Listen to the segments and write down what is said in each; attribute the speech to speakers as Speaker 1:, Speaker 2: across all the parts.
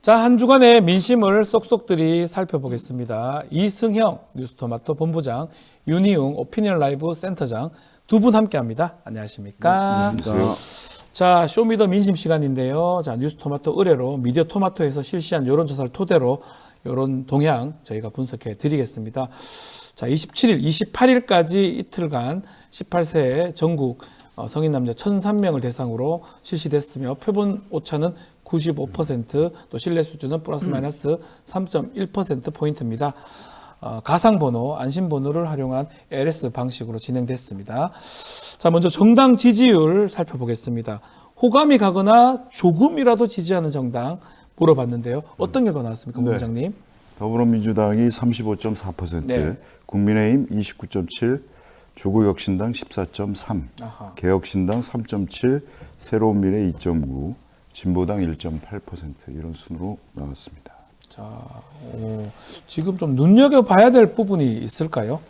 Speaker 1: 자, 한 주간의 민심을 쏙쏙들이 살펴보겠습니다. 이승형 뉴스토마토 본부장, 윤희웅 오피니언 라이브 센터장 두 분 함께합니다. 안녕하십니까?
Speaker 2: 네,
Speaker 1: 자, 쇼미더 민심 시간인데요. 자, 뉴스토마토 의뢰로 미디어 토마토에서 실시한 여론조사를 토대로 여론 동향 저희가 분석해 드리겠습니다. 자, 27일, 28일까지 이틀간 18세 전국 성인 남자 1,003명을 대상으로 실시됐으며 표본 오차는 95%, 또 신뢰 수준은 플러스 마이너스 3.1%포인트입니다. 가상번호, 안심번호를 활용한 LS 방식으로 진행됐습니다. 자, 먼저 정당 지지율 살펴보겠습니다. 호감이 가거나 조금이라도 지지하는 정당 물어봤는데요. 어떤 결과 나왔습니까, 본부장님?
Speaker 2: 더불어민주당이 35.4%,
Speaker 1: 네.
Speaker 2: 국민의힘 29.7%, 조국혁신당 14.3%,
Speaker 1: 아하.
Speaker 2: 개혁신당 3.7%, 새로운미래 2.9%, 진보당 1.8% 이런 순으로 나왔습니다.
Speaker 1: 자, 지금 좀 눈여겨봐야 될 부분이 있을까요?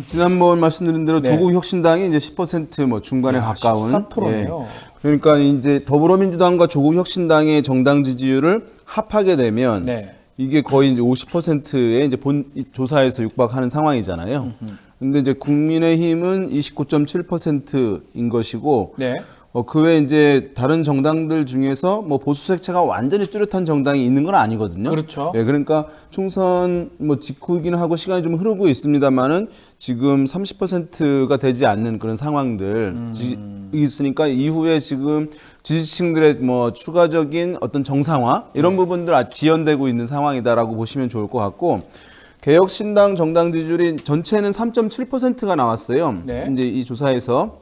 Speaker 3: 지난번 말씀드린 대로
Speaker 1: 네.
Speaker 3: 조국혁신당이 이제 10% 중간에 가까운
Speaker 1: 14%네요.
Speaker 3: 그러니까 이제 더불어민주당과 조국혁신당의 정당 지지율을 합하게 되면
Speaker 1: 네.
Speaker 3: 이게 거의 이제 50%의 이제 이 조사에서 육박하는 상황이잖아요. 근데 이제 국민의힘은 29.7%인 것이고
Speaker 1: 네.
Speaker 3: 그 외에 이제 다른 정당들 중에서 뭐 보수 색채가 완전히 뚜렷한 정당이 있는 건 아니거든요.
Speaker 1: 그렇죠.
Speaker 3: 예, 그러니까 총선 뭐 직후이긴 하고 시간이 좀 흐르고 있습니다만은 지금 30%가 되지 않는 그런 상황들 있으니까 이후에 지금 지지층들의 뭐 추가적인 어떤 정상화 이런 부분들 지연되고 있는 상황이다라고 보시면 좋을 것 같고. 개혁신당 정당 지지율이 전체는 3.7%가 나왔어요.
Speaker 1: 네.
Speaker 3: 이제 이 조사에서.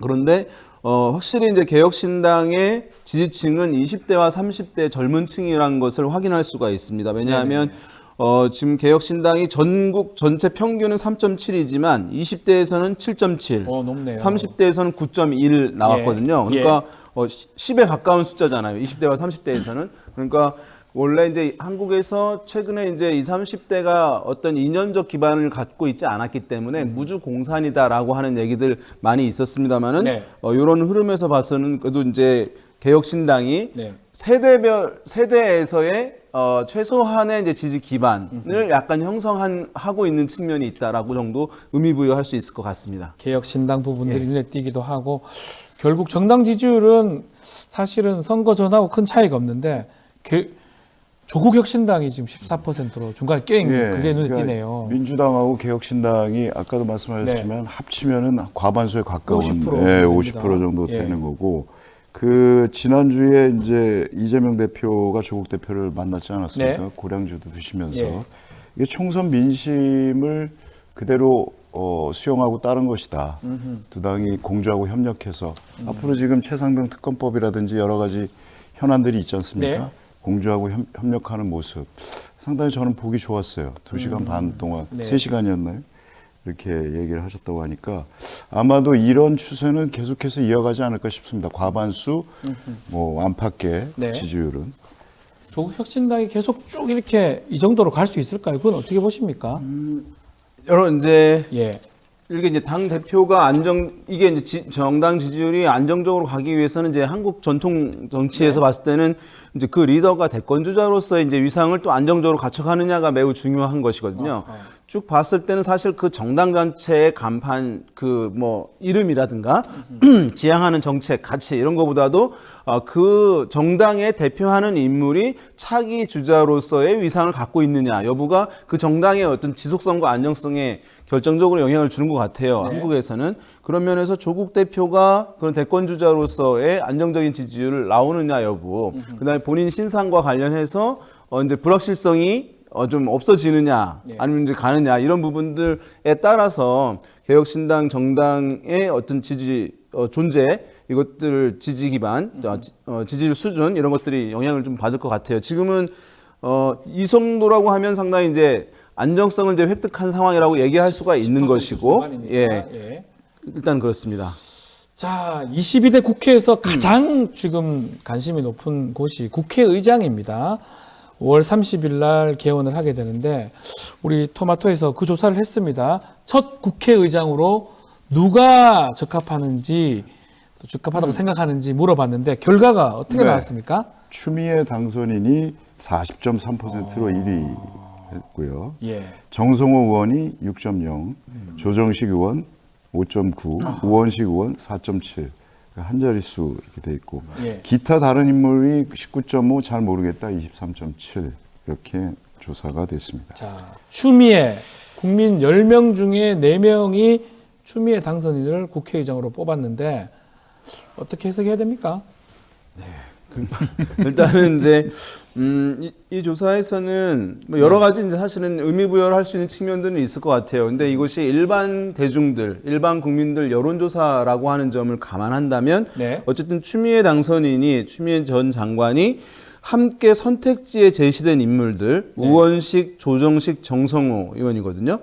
Speaker 3: 그런데 확실히 이제 개혁신당의 지지층은 20대와 30대 젊은 층이라는 것을 확인할 수가 있습니다. 왜냐하면 지금 개혁신당이 전국 전체 평균은 3.7이지만 20대에서는 7.7,
Speaker 1: 높네요.
Speaker 3: 30대에서는 9.1 나왔거든요.
Speaker 1: 예.
Speaker 3: 그러니까 10에 가까운 숫자잖아요. 20대와 30대에서는. 그러니까 원래 이제 한국에서 최근에 이제 20, 30대가 어떤 이념적 기반을 갖고 있지 않았기 때문에 무주 공산이다라고 하는 얘기들 많이 있었습니다만은
Speaker 1: 네.
Speaker 3: 이런 흐름에서 봐서는 그래도 이제 개혁신당이
Speaker 1: 네.
Speaker 3: 세대에서의 최소한의 이제 지지 기반을 약간 형성하고 있는 측면이 있다라고 정도 의미부여할 수 있을 것 같습니다.
Speaker 1: 개혁신당 부분들이 눈에 띄기도 하고 결국 정당 지지율은 사실은 선거 전하고 큰 차이가 없는데 조국혁신당이 지금 14%로 중간에 껴있는 그게 눈에 띄네요.
Speaker 2: 민주당하고 개혁신당이 아까도 말씀하셨지만 합치면은 과반수에 가까운 50% 정도 되는 거고 그 지난주에 이제 이재명 대표가 조국 대표를 만났지 않았습니까?
Speaker 1: 네.
Speaker 2: 고량주도 드시면서 이게 총선 민심을 그대로 수용하고 따른 것이다. 두 당이 공조하고 협력해서 앞으로 지금 최상병 특검법이라든지 여러 가지 현안들이 있지 않습니까?
Speaker 1: 네.
Speaker 2: 공조하고 협력하는 모습 상당히 저는 보기 좋았어요. 2시간 반 동안,
Speaker 1: 네.
Speaker 2: 3시간이었나요? 이렇게 얘기를 하셨다고 하니까 아마도 이런 추세는 계속해서 이어가지 않을까 싶습니다. 과반수, 뭐 안팎의
Speaker 1: 네.
Speaker 2: 지지율은.
Speaker 1: 조국혁신당이 계속 쭉 이렇게 이 정도로 갈 수 있을까요? 그건 어떻게 보십니까?
Speaker 3: 이제 이게 당 대표가 이게 이제 정당 지지율이 안정적으로 가기 위해서는 이제 한국 전통 정치에서 봤을 때는 이제 그 리더가 대권주자로서의 이제 위상을 또 안정적으로 갖춰가느냐가 매우 중요한 것이거든요. 쭉 봤을 때는 사실 그 정당 전체의 간판 뭐 이름이라든가 지향하는 정책, 가치 이런 것보다도 그 정당에 대표하는 인물이 차기 주자로서의 위상을 갖고 있느냐 여부가 그 정당의 어떤 지속성과 안정성에 결정적으로 영향을 주는 것 같아요.
Speaker 1: 네.
Speaker 3: 한국에서는. 그런 면에서 조국 대표가 그런 대권주자로서의 안정적인 지지율을 나오느냐 여부, 그다음에 본인 신상과 관련해서 이제 불확실성이 좀 없어지느냐 아니면 이제 가느냐 이런 부분들에 따라서 개혁신당 정당의 어떤 존재 이것들 지지 기반, 지지율 수준 이런 것들이 영향을 좀 받을 것 같아요. 지금은 이 정도라고 하면 상당히 이제 안정성을 이제 획득한 상황이라고 얘기할 수가 있는 것이고, 일단 그렇습니다.
Speaker 1: 자, 22대 국회에서 가장 지금 관심이 높은 곳이 국회의장입니다. 5월 30일 날 개원을 하게 되는데 우리 토마토에서 그 조사를 했습니다. 첫 국회의장으로 누가 적합하는지 또 적합하다고 생각하는지 물어봤는데 결과가 어떻게 나왔습니까?
Speaker 2: 추미애 당선인이 40.3%로 1위 했고요.
Speaker 1: 예.
Speaker 2: 정성호 의원이 6.0, 조정식 의원 5.9, 우원식 의원 4.7. 한 자릿수 이렇게 돼 있고
Speaker 1: 예.
Speaker 2: 기타 다른 인물이 19.5, 잘 모르겠다 23.7 이렇게 조사가 됐습니다.
Speaker 1: 자, 추미애 국민 10명 중에 4명이 추미애 당선인을 국회의장으로 뽑았는데 어떻게 해석해야 됩니까?
Speaker 3: 일단은 이제 이 조사에서는 뭐 여러 가지 이제 사실은 의미 부여를 할 수 있는 측면들은 있을 것 같아요. 근데 이것이 일반 대중들, 일반 국민들 여론조사라고 하는 점을 감안한다면
Speaker 1: 네.
Speaker 3: 어쨌든 추미애 전 장관이 함께 선택지에 제시된 인물들
Speaker 1: 네.
Speaker 3: 우원식, 조정식, 정성호 의원이거든요.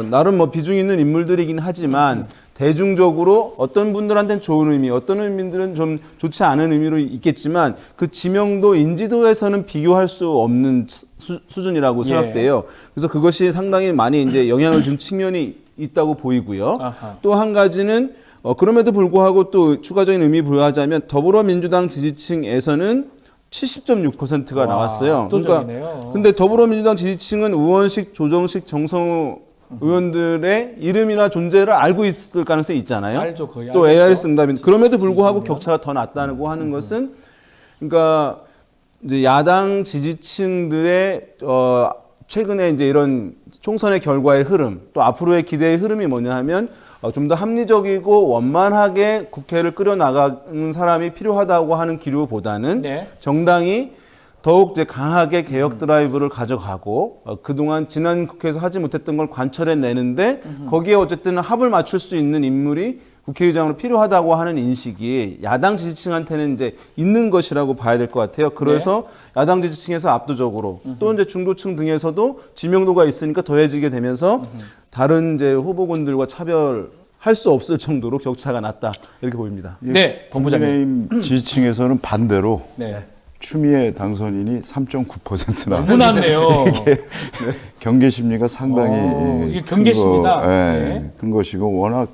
Speaker 3: 나름 뭐 비중 있는 인물들이긴 하지만 대중적으로 어떤 분들한테는 좋은 의미, 어떤 의미들은 좀 좋지 않은 의미로 있겠지만 그 지명도, 인지도에서는 비교할 수 없는 수준이라고
Speaker 1: 예.
Speaker 3: 생각돼요. 그래서 그것이 상당히 많이 이제 영향을 준 측면이 있다고 보이고요.
Speaker 1: 아하.
Speaker 3: 또 한 가지는 그럼에도 불구하고 또 추가적인 의미 부여하자면 더불어민주당 지지층에서는 70.6%가
Speaker 1: 와,
Speaker 3: 나왔어요.
Speaker 1: 압도적이네요.
Speaker 3: 근데 더불어민주당 지지층은 우원식, 조정식, 정성호 의원들의 이름이나 존재를 알고 있을 가능성이 있잖아요.
Speaker 1: 알죠, 거의
Speaker 3: 또
Speaker 1: 알겠죠.
Speaker 3: ARS 응답인 그럼에도 불구하고
Speaker 1: 지지층이요?
Speaker 3: 격차가 더 낮다고 하는 것은 그러니까 이제 야당 지지층들의 최근에 이제 이런 총선의 결과의 흐름, 또 앞으로의 기대의 흐름이 뭐냐 하면 좀 더 합리적이고 원만하게 국회를 끌어나가는 사람이 필요하다고 하는 기류보다는
Speaker 1: 네.
Speaker 3: 정당이 더욱 이제 강하게 개혁 드라이브를 가져가고 그동안 지난 국회에서 하지 못했던 걸 관철해 내는데 거기에 어쨌든 합을 맞출 수 있는 인물이 국회의장으로 필요하다고 하는 인식이 야당 지지층한테는 이제 있는 것이라고 봐야 될 것 같아요. 그래서 야당 지지층에서 압도적으로 또 이제 중도층 등에서도 지명도가 있으니까 더해지게 되면서 다른 이제 후보군들과 차별할 수 없을 정도로 격차가 났다 이렇게 보입니다.
Speaker 1: 네, 본부장님.
Speaker 2: 국민의힘 지지층에서는 반대로
Speaker 1: 네.
Speaker 2: 추미애 당선인이 3.9% 나왔습니다.
Speaker 1: 너무 낮네요.
Speaker 2: 경계 심리가 상당히
Speaker 1: 이게 경계 심리다.
Speaker 2: 네, 큰 것이고 워낙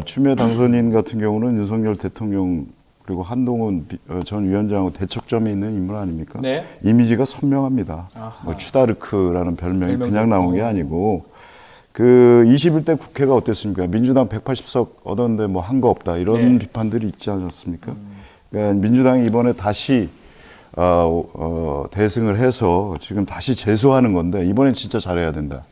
Speaker 2: 추미애 당선인 같은 경우는 윤석열 대통령 그리고 한동훈 전 위원장하고 대척점에 있는 인물 아닙니까?
Speaker 1: 네.
Speaker 2: 이미지가 선명합니다.
Speaker 1: 아하.
Speaker 2: 뭐 추다르크라는 별명이
Speaker 1: 별명도
Speaker 2: 그냥 나온 게
Speaker 1: 있고.
Speaker 2: 아니고 그 21대 국회가 어땠습니까? 민주당 180석 얻었는데 뭐 한 거 없다 이런
Speaker 1: 네.
Speaker 2: 비판들이 있지 않았습니까? 그러니까 민주당이 이번에 다시 대승을 해서 지금 다시 재수하는 건데 이번엔 진짜 잘해야 된다.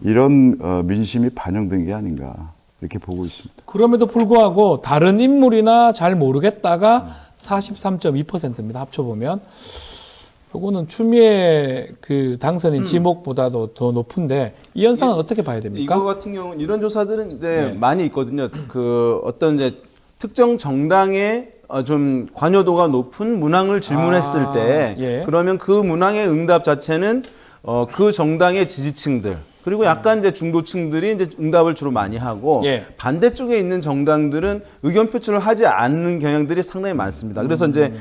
Speaker 2: 이런 민심이 반영된 게 아닌가 이렇게 보고 있습니다.
Speaker 1: 그럼에도 불구하고 다른 인물이나 잘 모르겠다가 43.2%입니다. 합쳐보면. 요거는 추미애 그 당선인 지목보다도 더 높은데 이 현상은 어떻게 봐야 됩니까?
Speaker 3: 이거 같은 경우는 이런 조사들은 이제
Speaker 1: 네.
Speaker 3: 많이 있거든요. 그 어떤 이제 특정 정당의 좀 관여도가 높은 문항을 질문했을 때
Speaker 1: 예.
Speaker 3: 그러면 그 문항의 응답 자체는 그 정당의 지지층들 그리고 약간 이제 중도층들이 이제 응답을 주로 많이 하고
Speaker 1: 예.
Speaker 3: 반대쪽에 있는 정당들은 의견 표출을 하지 않는 경향들이 상당히 많습니다. 그래서 이제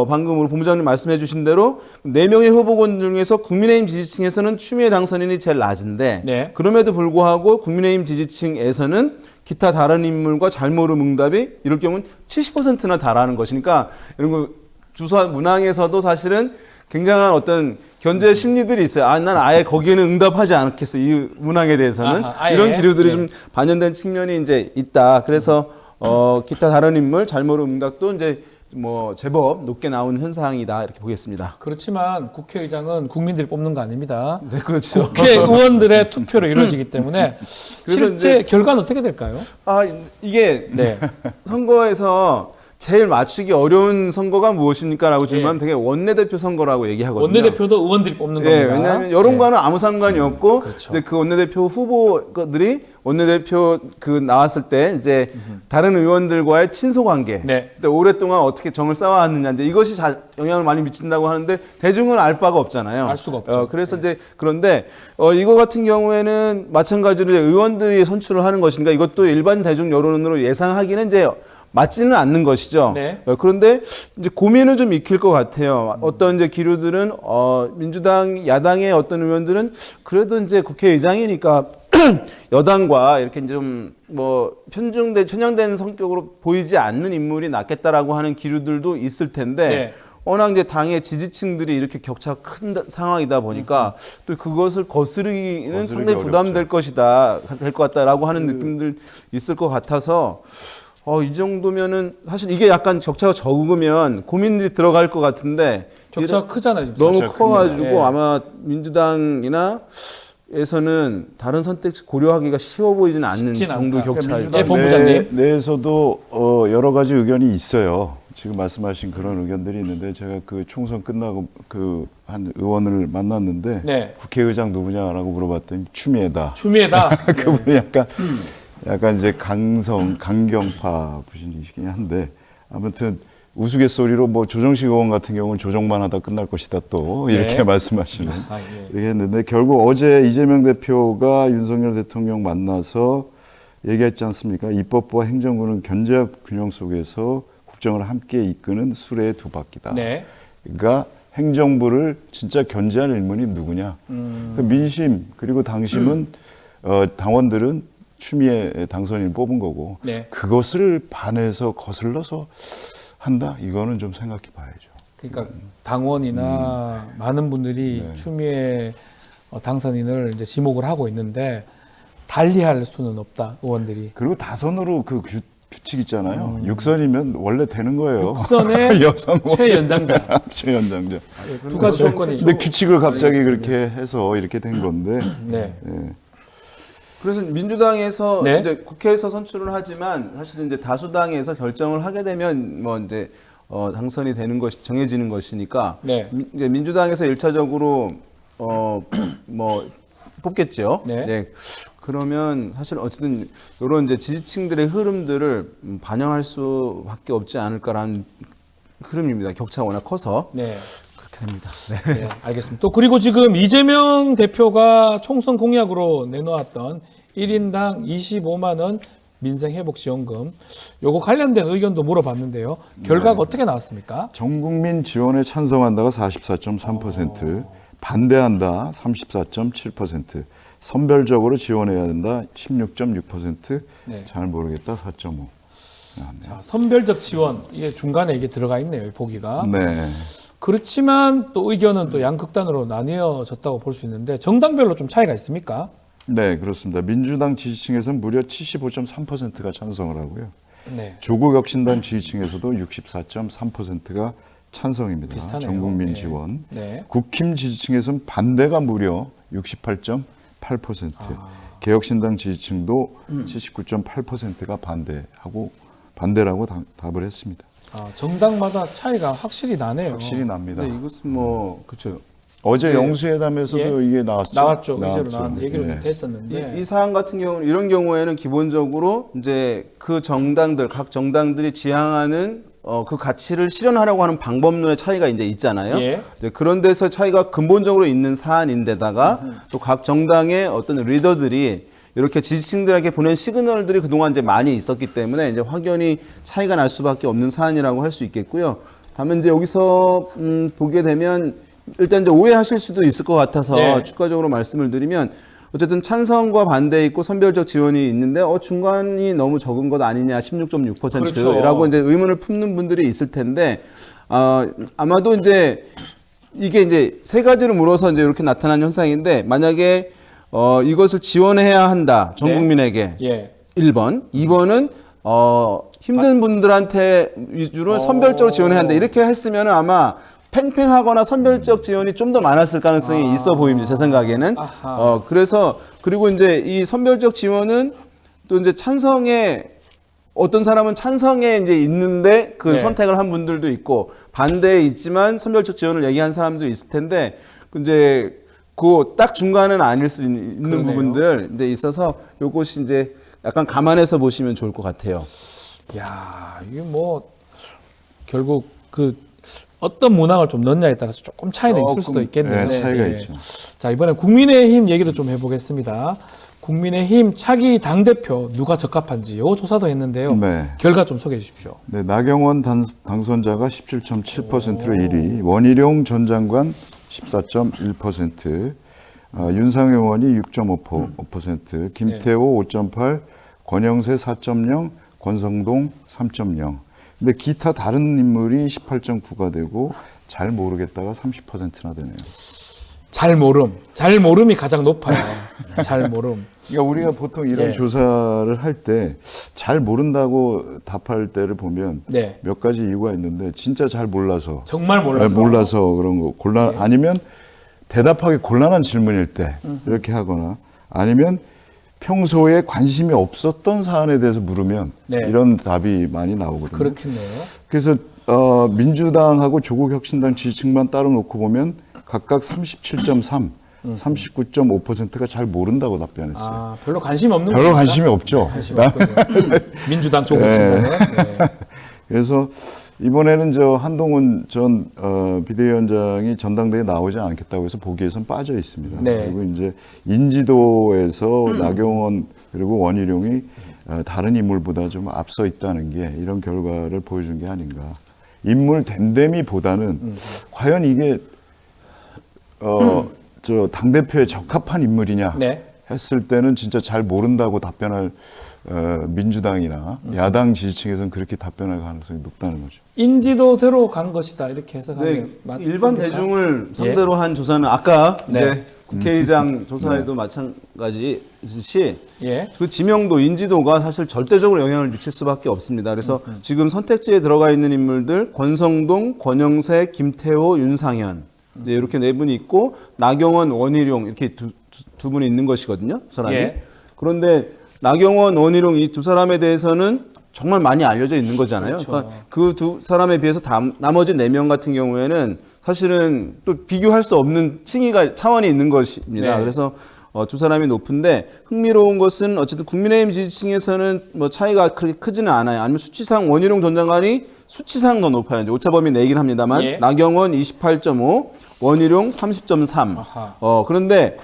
Speaker 3: 방금 우리 본부장님 말씀해 주신 대로 4명의 후보군 중에서 국민의힘 지지층에서는 추미애 당선인이 제일 낮은데
Speaker 1: 네.
Speaker 3: 그럼에도 불구하고 국민의힘 지지층에서는 기타 다른 인물과 잘 모름 응답이 이럴 경우는 70%나 달하는 것이니까 이런 거 주사 문항에서도 사실은 굉장한 어떤 견제 심리들이 있어요. 난 아예 거기에는 응답하지 않겠어. 이 문항에 대해서는
Speaker 1: 아하, 아예?
Speaker 3: 이런 기류들이
Speaker 1: 예.
Speaker 3: 좀 반영된 측면이 이제 있다. 그래서 기타 다른 인물 잘 모름 응답도 이제 뭐 제법 높게 나온 현상이다 이렇게 보겠습니다.
Speaker 1: 그렇지만 국회의장은 국민들이 뽑는 거 아닙니다.
Speaker 3: 네, 그렇죠.
Speaker 1: 국회의원들의 투표로 이루어지기 때문에
Speaker 3: 그래서
Speaker 1: 실제 결과는 어떻게 될까요?
Speaker 3: 이게
Speaker 1: 네.
Speaker 3: 선거에서 제일 맞추기 어려운 선거가 무엇입니까라고 질문하면 되게 원내대표 선거라고 얘기하거든요.
Speaker 1: 원내대표도 의원들이 뽑는
Speaker 3: 예,
Speaker 1: 겁니다.
Speaker 3: 왜냐하면 여론과는 아무 상관이 없고
Speaker 1: 그렇죠.
Speaker 3: 이제 그 원내대표 후보들이 원내대표 그 나왔을 때 이제 다른 의원들과의 친소 관계,
Speaker 1: 네.
Speaker 3: 그때 오랫동안 어떻게 정을 쌓아왔느냐 이제 이것이 영향을 많이 미친다고 하는데 대중은 알 바가 없잖아요.
Speaker 1: 알 수가 없죠.
Speaker 3: 그래서 이제 그런데 이거 같은 경우에는 마찬가지로 의원들이 선출을 하는 것이니까 이것도 일반 대중 여론으로 예상하기는 이제 맞지는 않는 것이죠.
Speaker 1: 네.
Speaker 3: 그런데 이제 고민은 좀 익힐 것 같아요. 어떤 이제 기류들은 민주당 야당의 어떤 의원들은 그래도 이제 국회의장이니까 여당과 이렇게 좀 뭐 편향된 성격으로 보이지 않는 인물이 낫겠다라고 하는 기류들도 있을 텐데
Speaker 1: 네.
Speaker 3: 워낙 이제 당의 지지층들이 이렇게 격차가 큰 상황이다 보니까 또 그것을 거스르기는 상당히 부담될 것이다, 될 것 같다라고 하는 느낌들 있을 것 같아서 이 정도면은 사실 이게 약간 격차가 적으면 고민들이 들어갈 것 같은데
Speaker 1: 격차가 크잖아요. 지금
Speaker 3: 너무
Speaker 1: 사실.
Speaker 3: 커가지고
Speaker 1: 예.
Speaker 3: 아마 민주당이나 에서는 다른 선택지 고려하기가 쉬워 보이지는 않는
Speaker 1: 쉽진
Speaker 3: 정도
Speaker 1: 않다.
Speaker 3: 격차입니다.
Speaker 1: 예, 본부장님.
Speaker 2: 내에서도 여러 가지 의견이 있어요. 지금 말씀하신 그런 의견들이 있는데 제가 그 총선 끝나고 그 한 의원을 만났는데
Speaker 1: 네.
Speaker 2: 국회의장 누구냐라고 물어봤더니 추미애다.
Speaker 1: 추미애다.
Speaker 2: 그분이 약간 이제 강경파 분이시긴 한데 아무튼 우스갯소리로 뭐 조정식 의원 같은 경우는 조정만 하다 끝날 것이다 또 이렇게
Speaker 1: 네.
Speaker 2: 말씀하시는
Speaker 1: 아, 예.
Speaker 2: 이렇게 했는데 결국 어제 이재명 대표가 윤석열 대통령 만나서 얘기했지 않습니까? 입법부와 행정부는 견제와 균형 속에서 국정을 함께 이끄는 수레의 두 바퀴다.
Speaker 1: 네.
Speaker 2: 그러니까 행정부를 진짜 견제할 인물이 누구냐? 그 민심 그리고 당심은 당원들은 추미애 당선인 뽑은 거고
Speaker 1: 네.
Speaker 2: 그것을 반해서 거슬러서 한다? 이거는 좀 생각해 봐야죠.
Speaker 1: 그러니까 당원이나 많은 분들이
Speaker 2: 네.
Speaker 1: 추미애 당선인을 이제 지목을 하고 있는데 달리할 수는 없다. 의원들이.
Speaker 2: 그리고 다선으로 그 규칙 있잖아요. 육선이면 원래 되는 거예요.
Speaker 1: 육선의
Speaker 2: 여성
Speaker 1: 최연장자.
Speaker 2: 최연장자.
Speaker 1: 두 가지 조건이.
Speaker 2: 근데 규칙을 갑자기 그렇게 해서 이렇게 된 건데.
Speaker 1: 네.
Speaker 2: 예.
Speaker 3: 그래서 민주당에서
Speaker 1: 네.
Speaker 3: 이제 국회에서 선출을 하지만 사실은 이제 다수당에서 결정을 하게 되면 뭐 이제 당선이 되는 것이 정해지는 것이니까
Speaker 1: 네.
Speaker 3: 이제 민주당에서 1차적으로 뭐 뽑겠죠.
Speaker 1: 네.
Speaker 3: 그러면 사실 어쨌든 이런 이제 지지층들의 흐름들을 반영할 수밖에 없지 않을까라는 흐름입니다. 격차가 워낙 커서
Speaker 1: 네.
Speaker 3: 그렇게 됩니다.
Speaker 1: 네, 알겠습니다. 또 그리고 지금 이재명 대표가 총선 공약으로 내놓았던 1인당 25만 원 민생회복지원금 요거 관련된 의견도 물어봤는데요. 결과가 어떻게 나왔습니까?
Speaker 2: 전 국민 지원에 찬성한다가 44.3%, 반대한다 34.7%, 선별적으로 지원해야 된다 16.6%,
Speaker 1: 네.
Speaker 2: 잘 모르겠다 4.5%.
Speaker 1: 자, 선별적 지원 이게 중간에 이게 들어가 있네요. 이 보기가.
Speaker 2: 네.
Speaker 1: 그렇지만 또 의견은 또 양극단으로 나뉘어졌다고 볼 수 있는데 정당별로 좀 차이가 있습니까?
Speaker 2: 네, 그렇습니다. 민주당 지지층에서는 무려 75.3%가 찬성을 하고요.
Speaker 1: 네.
Speaker 2: 조국혁신당 지지층에서도 64.3%가 찬성입니다.
Speaker 1: 비슷하네요.
Speaker 2: 전 국민
Speaker 1: 네.
Speaker 2: 지원.
Speaker 1: 네.
Speaker 2: 국힘 지지층에서는 반대가 무려 68.8%. 개혁신당 지지층도 79.8%가 반대라고 답을 했습니다.
Speaker 1: 정당마다 차이가 확실히 나네요.
Speaker 2: 확실히 납니다.
Speaker 3: 근데 이것은 뭐 그렇죠.
Speaker 2: 어제
Speaker 3: 이제
Speaker 2: 영수회담에서도 이게 나왔죠.
Speaker 1: 나왔죠. 의제로
Speaker 2: 나왔죠.
Speaker 1: 나왔는데 얘기를
Speaker 2: 예.
Speaker 1: 했었는데.
Speaker 3: 이 사안 같은 경우는 이런 경우에는 기본적으로 이제 그 정당들 각 정당들이 지향하는 그 가치를 실현하려고 하는 방법론의 차이가 이제 있잖아요.
Speaker 1: 예.
Speaker 3: 이제 그런 데서 차이가 근본적으로 있는 사안인데다가 또 각 정당의 어떤 리더들이 이렇게 지지층들에게 보낸 시그널들이 그동안 이제 많이 있었기 때문에 이제 확연히 차이가 날 수밖에 없는 사안이라고 할 수 있겠고요. 다만 이제 여기서 보게 되면 일단 이제 오해하실 수도 있을 것 같아서
Speaker 1: 네.
Speaker 3: 추가적으로 말씀을 드리면 어쨌든 찬성과 반대 있고 선별적 지원이 있는데 중간이 너무 적은 것 아니냐 16.6%라고
Speaker 1: 그렇죠.
Speaker 3: 이제 의문을 품는 분들이 있을 텐데 아마도 이제 이게 이제 세 가지로 물어서 이제 이렇게 나타난 현상인데 만약에 이것을 지원해야 한다 전
Speaker 1: 네.
Speaker 3: 국민에게
Speaker 1: 예.
Speaker 3: 1번, 2번은 힘든 분들한테 위주로 선별적으로 지원해야 한다 이렇게 했으면 아마 팽팽하거나 선별적 지원이 좀 더 많았을 가능성이 있어 보입니다. 제 생각에는.
Speaker 1: 아하.
Speaker 3: 그래서 그리고 이제 이 선별적 지원은 또 이제 찬성에 어떤 사람은 찬성에 이제 있는데 그
Speaker 1: 네.
Speaker 3: 선택을 한 분들도 있고 반대에 있지만 선별적 지원을 얘기한 사람도 있을 텐데 이제 그 딱 중간은 아닐 수 있는
Speaker 1: 그러네요.
Speaker 3: 부분들 이제 있어서 요것이 이제 약간 감안해서 보시면 좋을 것 같아요.
Speaker 1: 야, 이게 뭐 결국 그 어떤 문항을 좀 넣냐에 따라서 조금 차이는 있을 수도 있겠네요.
Speaker 2: 네, 차이가
Speaker 1: 예.
Speaker 2: 있죠.
Speaker 1: 자, 이번엔 국민의힘 얘기도 좀 해보겠습니다. 국민의힘 차기 당대표 누가 적합한지 요 조사도 했는데요.
Speaker 2: 네.
Speaker 1: 결과 좀 소개해 주십시오.
Speaker 2: 네, 나경원 당선자가 17.7%로 1위, 원희룡 전 장관 14.1%, 윤상현 의원이 6.5%, 김태호 5.8%, 권영세 4.0%, 권성동 3.0%. 근데 기타 다른 인물이 18.9가 되고 잘 모르겠다가 30%나 되네요.
Speaker 1: 잘 모름이 가장 높아요. 잘 모름.
Speaker 2: 그러니까 우리가 보통 이런
Speaker 1: 예.
Speaker 2: 조사를 할 때 잘 모른다고 답할 때를 보면
Speaker 1: 네.
Speaker 2: 몇 가지 이유가 있는데 진짜 잘 몰라서
Speaker 1: 정말 몰라서.
Speaker 2: 몰라서 그런 거 아니면 대답하기 곤란한 질문일 때 이렇게 하거나 아니면 평소에 관심이 없었던 사안에 대해서 물으면
Speaker 1: 네.
Speaker 2: 이런 답이 많이 나오거든요.
Speaker 1: 그렇겠네요.
Speaker 2: 그래서 민주당하고 조국혁신당 지지층만 따로 놓고 보면 각각 37.3, 39.5%가 잘 모른다고 답변했어요.
Speaker 1: 아, 별로 관심 없는
Speaker 2: 별로
Speaker 1: 겁니까?
Speaker 2: 관심이 없죠.
Speaker 1: 관심 없군요. 민주당 조국진단은. 네.
Speaker 2: 그래서 이번에는 저 한동훈 전 비대위원장이 전당대회에 나오지 않겠다고 해서 보기에선 빠져 있습니다.
Speaker 1: 네.
Speaker 2: 그리고 이제 인지도에서 나경원 그리고 원희룡이 다른 인물보다 좀 앞서 있다는 게 이런 결과를 보여준 게 아닌가. 인물 됨됨이보다는 과연 이게 저 당대표에 적합한 인물이냐
Speaker 1: 네.
Speaker 2: 했을 때는 진짜 잘 모른다고 답변할 민주당이나 야당 지지층에서는 그렇게 답변할 가능성이 높다는 거죠.
Speaker 1: 인지도대로 간 것이다. 이렇게 해석하면
Speaker 3: 네,
Speaker 1: 맞습니까?
Speaker 3: 일반 대중을 상대로 한 조사는 아까
Speaker 1: 네.
Speaker 3: 이제 국회의장 조사에도 마찬가지듯이
Speaker 1: 예.
Speaker 3: 그 지명도, 인지도가 사실 절대적으로 영향을 미칠 수밖에 없습니다. 그래서 지금 선택지에 들어가 있는 인물들 권성동, 권영세, 김태호, 윤상현 이제 이렇게 네 분이 있고 나경원, 원희룡 이렇게 두 분이 있는 것이거든요. 두 사람이.
Speaker 1: 예.
Speaker 3: 그런데 나경원, 원희룡 이 두 사람에 대해서는 정말 많이 알려져 있는 거잖아요.
Speaker 1: 그렇죠.
Speaker 3: 그러니까 그 두 사람에 비해서 나머지 네 명 같은 경우에는 사실은 또 비교할 수 없는 차원이 있는 것입니다.
Speaker 1: 네.
Speaker 3: 그래서 두 사람이 높은데 흥미로운 것은 어쨌든 국민의힘 지지층에서는 뭐 차이가 그렇게 크지는 않아요. 아니면 수치상 원희룡 전 장관이 수치상 더 높아요. 이제 오차범위 내긴 합니다만
Speaker 1: 예.
Speaker 3: 나경원 28.5, 원희룡 30.3.
Speaker 1: 아하.
Speaker 3: 그런데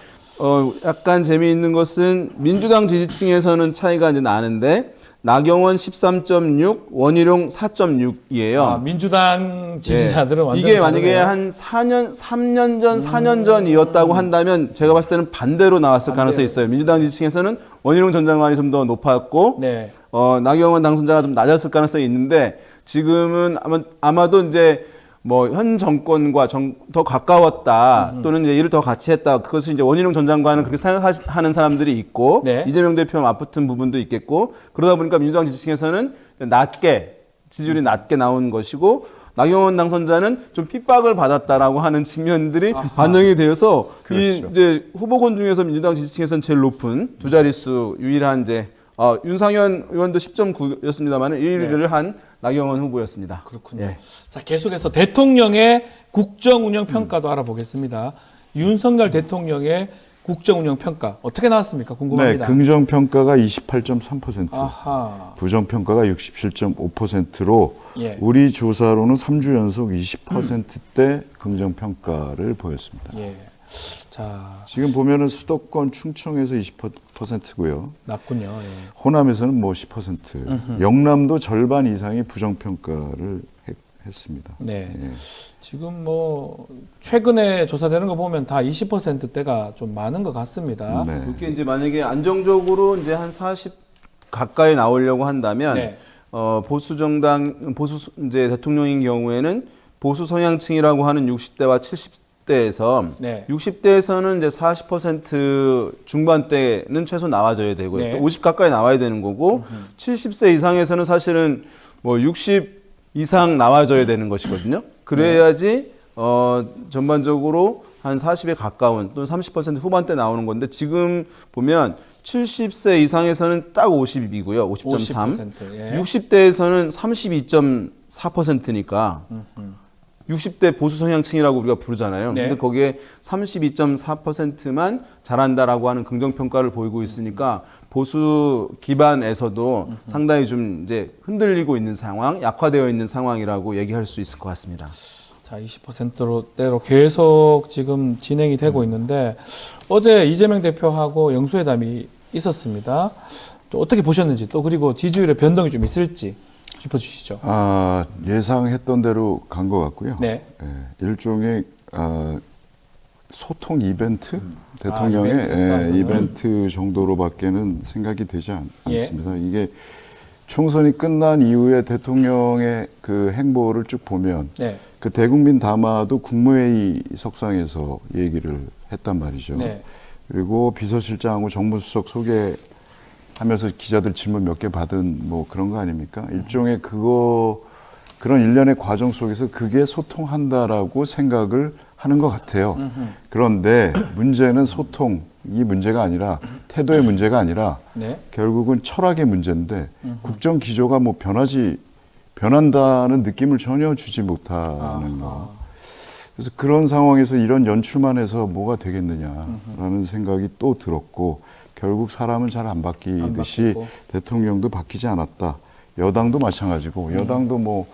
Speaker 3: 약간 재미있는 것은 민주당 지지층에서는 차이가 이제 나는데 나경원 13.6, 원희룡 4.6이에요.
Speaker 1: 아, 민주당 지지자들은 완전
Speaker 3: 이게 만약에
Speaker 1: 다르네요.
Speaker 3: 한 3년 전, 4년 전이었다고 한다면 제가 봤을 때는 반대로 나왔을 가능성이 있어요. 민주당 지지층에서는 원희룡 전 장관이 좀 더 높았고
Speaker 1: 네.
Speaker 3: 나경원 당선자가 좀 낮았을 가능성이 있는데 지금은 아마도 이제 뭐 현 정권과 더 가까웠다 또는 이제 일을 더 같이 했다. 그것을 이제 원희룡 전 장관은 그렇게 생각하는 사람들이 있고
Speaker 1: 네.
Speaker 3: 이재명 대표와 맞붙은 부분도 있겠고 그러다 보니까 민주당 지지층에서는 지지율이 낮게 나온 것이고 나경원 당선자는 좀 핍박을 받았다라고 하는 측면들이 반영이 되어서
Speaker 2: 그렇죠.
Speaker 3: 이제 후보군 중에서 민주당 지지층에서는 제일 높은 두 자릿수 유일한 이제 윤상현 의원도 10.9였습니다만 1위를 한 나경원 후보였습니다.
Speaker 1: 그렇군요.
Speaker 3: 예.
Speaker 1: 자, 계속해서 대통령의 국정운영 평가도 알아보겠습니다. 윤석열 대통령의 국정운영 평가 어떻게 나왔습니까?
Speaker 2: 네,
Speaker 1: 궁금합니다.
Speaker 2: 긍정평가가 28.3%,
Speaker 1: 아하.
Speaker 2: 부정평가가 67.5%로
Speaker 1: 예.
Speaker 2: 우리 조사로는 3주 연속 20%대 긍정평가를 보였습니다.
Speaker 1: 예. 자,
Speaker 2: 지금 보면은 수도권 충청에서 20%고요.
Speaker 1: 낮군요. 예.
Speaker 2: 호남에서는 뭐 10%, 영남도 절반 이상이 부정평가를 했습니다.
Speaker 1: 네.
Speaker 2: 예.
Speaker 1: 지금 뭐 최근에 조사되는 거 보면 다 20%대가 좀 많은 것 같습니다.
Speaker 2: 네.
Speaker 3: 그렇게 이제 만약에 안정적으로 이제 한 40 가까이 나오려고 한다면
Speaker 1: 네.
Speaker 3: 보수 이제 대통령인 경우에는 보수 성향층이라고 하는 60대와 70대에서
Speaker 1: 네.
Speaker 3: 60대에서는 이제 40% 중반대는 최소 나와줘야 되고요.
Speaker 1: 네.
Speaker 3: 또 50 가까이 나와야 되는 거고 70세 이상에서는 사실은 뭐 60 이상 나와줘야 되는 것이거든요. 그래야지 전반적으로 한 40에 가까운 또는 30% 후반대 나오는 건데 지금 보면 70세 이상에서는 딱 50이고요. 50.3.
Speaker 1: 50%, 예.
Speaker 3: 60대에서는 32.4%니까 60대 보수 성향층이라고 우리가 부르잖아요.
Speaker 1: 네.
Speaker 3: 근데 거기에 32.4%만 잘한다라고 하는 긍정 평가를 보이고 있으니까 보수 기반에서도 상당히 좀 이제 흔들리고 있는 상황, 약화되어 있는 상황이라고 얘기할 수 있을 것 같습니다.
Speaker 1: 자, 20%대로 계속 지금 진행이 되고 있는데 어제 이재명 대표하고 영수회담이 있었습니다. 또 어떻게 보셨는지 또 그리고 지지율의 변동이 좀 있을지 짚어주시죠.
Speaker 2: 예상했던 대로 간 것 같고요.
Speaker 1: 네.
Speaker 2: 예, 일종의 소통 이벤트, 대통령의
Speaker 1: 이벤트.
Speaker 2: 이벤트 정도로밖에는 생각이 되지
Speaker 1: 예.
Speaker 2: 않습니다. 이게 총선이 끝난 이후에 대통령의 그 행보를 쭉 보면
Speaker 1: 네.
Speaker 2: 그 대국민 담화도 국무회의 석상에서 얘기를 했단 말이죠.
Speaker 1: 네.
Speaker 2: 그리고 비서실장하고 정무수석 소개하면서 기자들 질문 몇 개 받은 뭐 그런 거 아닙니까? 일종의 그런 일련의 과정 속에서 그게 소통한다라고 생각을 하는 것 같아요. 그런데 문제는 소통이 문제가 아니라 태도의 문제가 아니라
Speaker 1: 네.
Speaker 2: 결국은 철학의 문제인데 국정 기조가 뭐 변한다는 느낌을 전혀 주지 못하는 거. 그래서 그런 상황에서 이런 연출만 해서 뭐가 되겠느냐라는 생각이 또 들었고 결국 사람은 잘 안 바뀌듯이 대통령도 바뀌지 않았다. 여당도 마찬가지고 여당도 뭐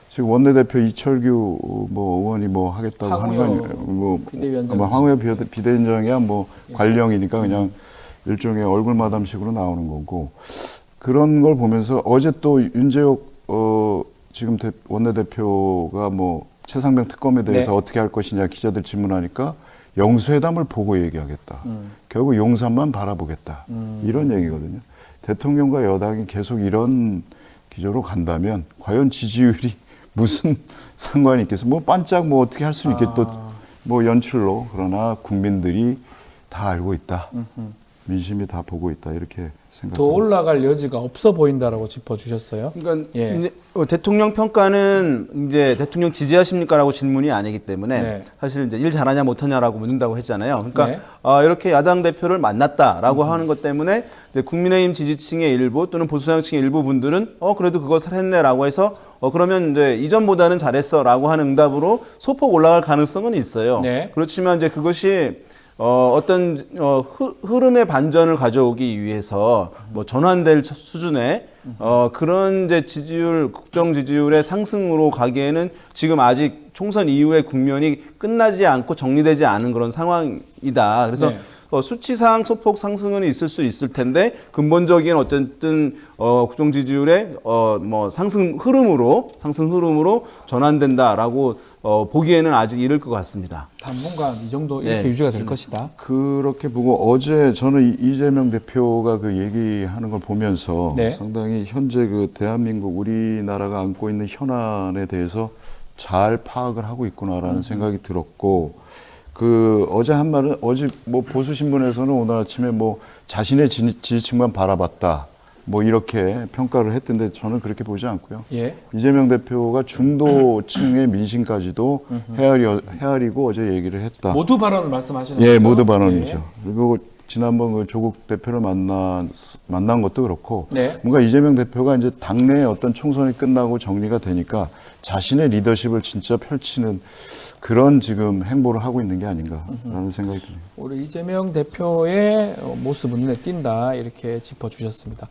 Speaker 2: 지금 원내대표 이철규 뭐 의원이 뭐 하겠다고 하는 거 아니에요. 뭐 아마 황우여 비대위원장이야 뭐 관령이니까 그냥 일종의 얼굴 마담식으로 나오는 거고 그런 걸 보면서 어제 또 윤재옥 지금 원내대표가 뭐 최상병 특검에 대해서
Speaker 1: 네.
Speaker 2: 어떻게 할 것이냐 기자들 질문하니까 영수회담을 보고 얘기하겠다. 결국 용산만 바라보겠다. 이런 얘기거든요. 대통령과 여당이 계속 이런 기조로 간다면 과연 지지율이 무슨 상관이 있겠어? 뭐 반짝 뭐 어떻게 할 수는 있겠 뭐 연출로 그러나 국민들이 다 알고 있다. 민심이 다 보고 있다 이렇게 생각합니다.
Speaker 1: 더 올라갈 여지가 없어 보인다라고 짚어주셨어요.
Speaker 3: 그러니까
Speaker 1: 예.
Speaker 3: 이제 대통령 평가는 이제 대통령 지지하십니까라고 질문이 아니기 때문에
Speaker 1: 네.
Speaker 3: 사실 이제 일 잘하냐 못하냐라고 묻는다고 했잖아요. 그러니까
Speaker 1: 네.
Speaker 3: 이렇게 야당 대표를 만났다라고 하는 것 때문에 이제 국민의힘 지지층의 일부 또는 보수정당층의 일부 분들은 그래도 그것을 했네라고 해서 그러면 이제 이전보다는 잘했어라고 하는 응답으로 소폭 올라갈 가능성은 있어요.
Speaker 1: 네.
Speaker 3: 그렇지만 이제 그것이 어떤 흐름의 반전을 가져오기 위해서 뭐 전환될 수준의 그런 이제 지지율 국정 지지율의 상승으로 가기에는 지금 아직 총선 이후의 국면이 끝나지 않고 정리되지 않은 그런 상황이다. 그래서
Speaker 1: 네.
Speaker 3: 수치상 소폭 상승은 있을 수 있을 텐데 근본적인 어쨌든 국정 지지율의 뭐 상승 흐름으로 전환된다라고 보기에는 아직 이를 것 같습니다.
Speaker 1: 당분간 이 정도 이렇게
Speaker 3: 네.
Speaker 1: 유지가 될 것이다.
Speaker 2: 그렇게 보고 어제 저는 이재명 대표가 그 얘기하는 걸 보면서
Speaker 1: 네.
Speaker 2: 상당히 현재 그 대한민국 우리나라가 안고 있는 현안에 대해서 잘 파악을 하고 있구나라는 생각이 들었고 그 어제 한 말은 어제 뭐 보수 신문에서는 오늘 아침에 뭐 자신의 지지층만 바라봤다 뭐 이렇게 평가를 했던데 저는 그렇게 보지 않고요.
Speaker 1: 예.
Speaker 2: 이재명 대표가 중도층의 민심까지도 헤아리고 어제 얘기를 했다.
Speaker 1: 모두 발언을 말씀하시는
Speaker 2: 예,
Speaker 1: 거죠?
Speaker 2: 모두 발언이죠.
Speaker 1: 예.
Speaker 2: 그리고 지난번 그 조국 대표를 만난 것도 그렇고
Speaker 1: 네.
Speaker 2: 뭔가 이재명 대표가 이제 당내 어떤 총선이 끝나고 정리가 되니까 자신의 리더십을 진짜 펼치는 그런 지금 행보를 하고 있는 게 아닌가라는 생각이 듭니다.
Speaker 1: 우리 이재명 대표의 모습은 눈에 띈다 이렇게 짚어주셨습니다.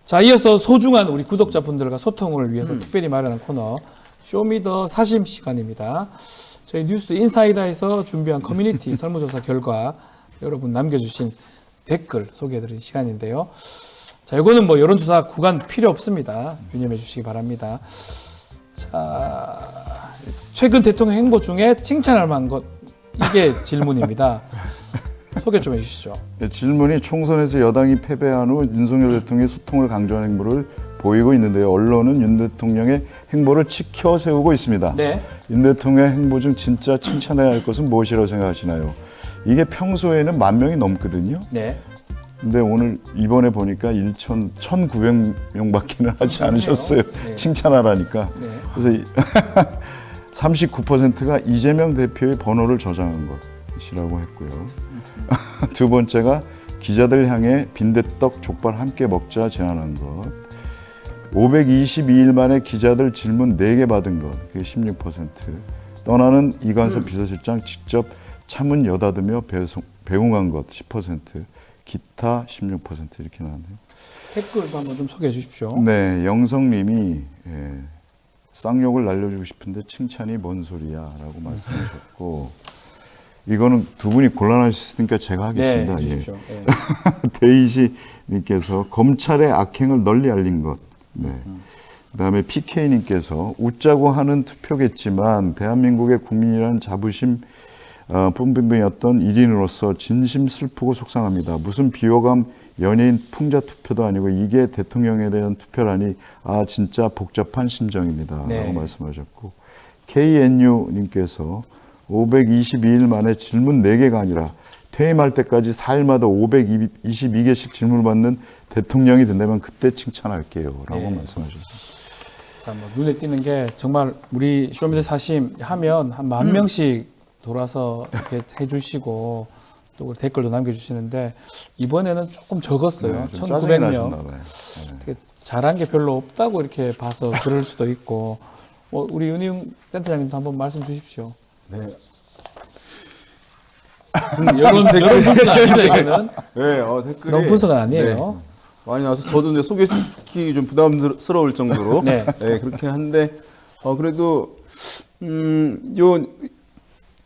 Speaker 1: 자, 이어서 소중한 우리 구독자분들과 소통을 위해서 특별히 마련한 코너 쇼미더 사심 시간입니다. 저희 뉴스 인사이더에서 준비한 커뮤니티 설문조사 결과 여러분 남겨주신 댓글 소개해드리는 시간인데요. 자, 이거는 뭐 여론조사 구간 필요 없습니다. 유념해 주시기 바랍니다. 자, 최근 대통령 행보 중에 칭찬할 만한 것 이게 질문입니다. 소개 좀 해주시죠.
Speaker 2: 질문이 총선에서 여당이 패배한 후 윤석열 대통령의 소통을 강조하는 행보를 보이고 있는데요. 언론은 윤 대통령의 행보를 치켜 세우고 있습니다.
Speaker 1: 네.
Speaker 2: 윤 대통령의 행보 중 진짜 칭찬해야 할 것은 무엇이라고 생각하시나요? 이게 평소에는 10,000명이 넘거든요.
Speaker 1: 네.
Speaker 2: 근데 오늘 이번에 보니까 1,900명밖에는 하지 않으셨어요.
Speaker 1: 네.
Speaker 2: 칭찬하라니까.
Speaker 1: 네.
Speaker 2: 그래서 39%가 이재명 대표의 번호를 저장한 것이라고 했고요. 두 번째가 기자들 향해 빈대떡 족발 함께 먹자 제안한 것. 522일 만에 기자들 질문 4개 받은 것. 그게 16%. 떠나는 이관섭 비서실장 직접 차문 여닫으며 배웅한 것 10%. 기타 16% 이렇게 나왔네요.
Speaker 1: 댓글도 한번 좀 소개해 주십시오.
Speaker 2: 네, 영성님이 쌍욕을 날려주고 싶은데 칭찬이 뭔 소리야라고 말씀하셨고 이거는 두 분이 곤란하셨으니까 제가 하겠습니다.
Speaker 1: 네, 해주십시오. 예.
Speaker 2: 데이지님께서 검찰의 악행을 널리 알린 것. 네. 그다음에 PK님께서 웃자고 하는 투표겠지만 대한민국의 국민이라는 자부심 뿜뿜이었던 1인으로서 진심 슬프고 속상합니다. 무슨 비호감 연예인 풍자 투표도 아니고 이게 대통령에 대한 투표라니 진짜 복잡한 심정입니다.
Speaker 1: 네. 라고
Speaker 2: 말씀하셨고 KNU님께서 522일 만에 질문 4개가 아니라 퇴임할 때까지 4일마다 522개씩 질문을 받는 대통령이 된다면 그때 칭찬할게요. 라고
Speaker 1: 네.
Speaker 2: 말씀하셨습니다.
Speaker 1: 자, 뭐 눈에 띄는 게 정말 우리 쇼미더 사심 하면 한 10,000명씩 돌아서 이렇게 해주시고 또 댓글도 남겨주시는데 이번에는 조금 적었어요.
Speaker 2: 네, 좀 짜증이
Speaker 1: 1,900명.
Speaker 2: 나셨나 봐요. 네.
Speaker 1: 되게 잘한 게 별로 없다고 이렇게 봐서 그럴 수도 있고 우리 윤희웅 센터장님도 한번 말씀 주십시오.
Speaker 3: 네.
Speaker 1: 여론 분석은 아니다 이거는.
Speaker 3: 네, 댓글이
Speaker 1: 그런 분석은 아니에요.
Speaker 3: 네, 많이 나와서 저도 이제 소개시키기 좀 부담스러울 정도로
Speaker 1: 네.
Speaker 3: 그렇게 한데 그래도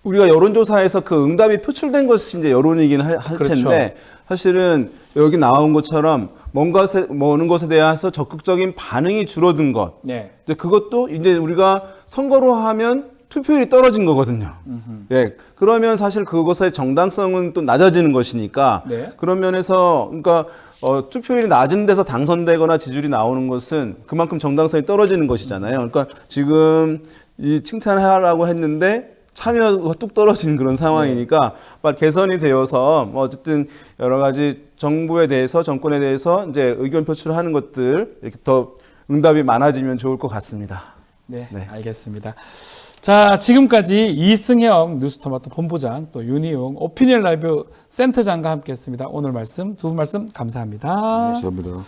Speaker 3: 우리가 여론조사에서 그 응답이 표출된 것이 이제 여론이긴 할
Speaker 1: 그렇죠.
Speaker 3: 텐데 사실은 여기 나온 것처럼 어느 것에 대해서 적극적인 반응이 줄어든 것.
Speaker 1: 네.
Speaker 3: 이제 그것도 이제 우리가 선거로 하면 투표율이 떨어진 거거든요. 예. 그러면 사실 그것의 정당성은 또 낮아지는 것이니까
Speaker 1: 네.
Speaker 3: 그런 면에서 그러니까 투표율이 낮은 데서 당선되거나 지지율이 나오는 것은 그만큼 정당성이 떨어지는 것이잖아요. 그러니까 지금 이 칭찬하라고 했는데 참여가 뚝 떨어지는 그런 상황이니까 빨리 개선이 되어서 어쨌든 여러 가지 정부에 대해서 정권에 대해서 이제 의견 표출하는 것들 이렇게 더 응답이 많아지면 좋을 것 같습니다.
Speaker 1: 네,
Speaker 3: 네.
Speaker 1: 알겠습니다. 자, 지금까지 이승형 뉴스토마토 본부장 또 윤희웅 오피니언 라이브 센터장과 함께했습니다. 오늘 말씀 두 분 말씀 감사합니다.
Speaker 2: 감사합니다.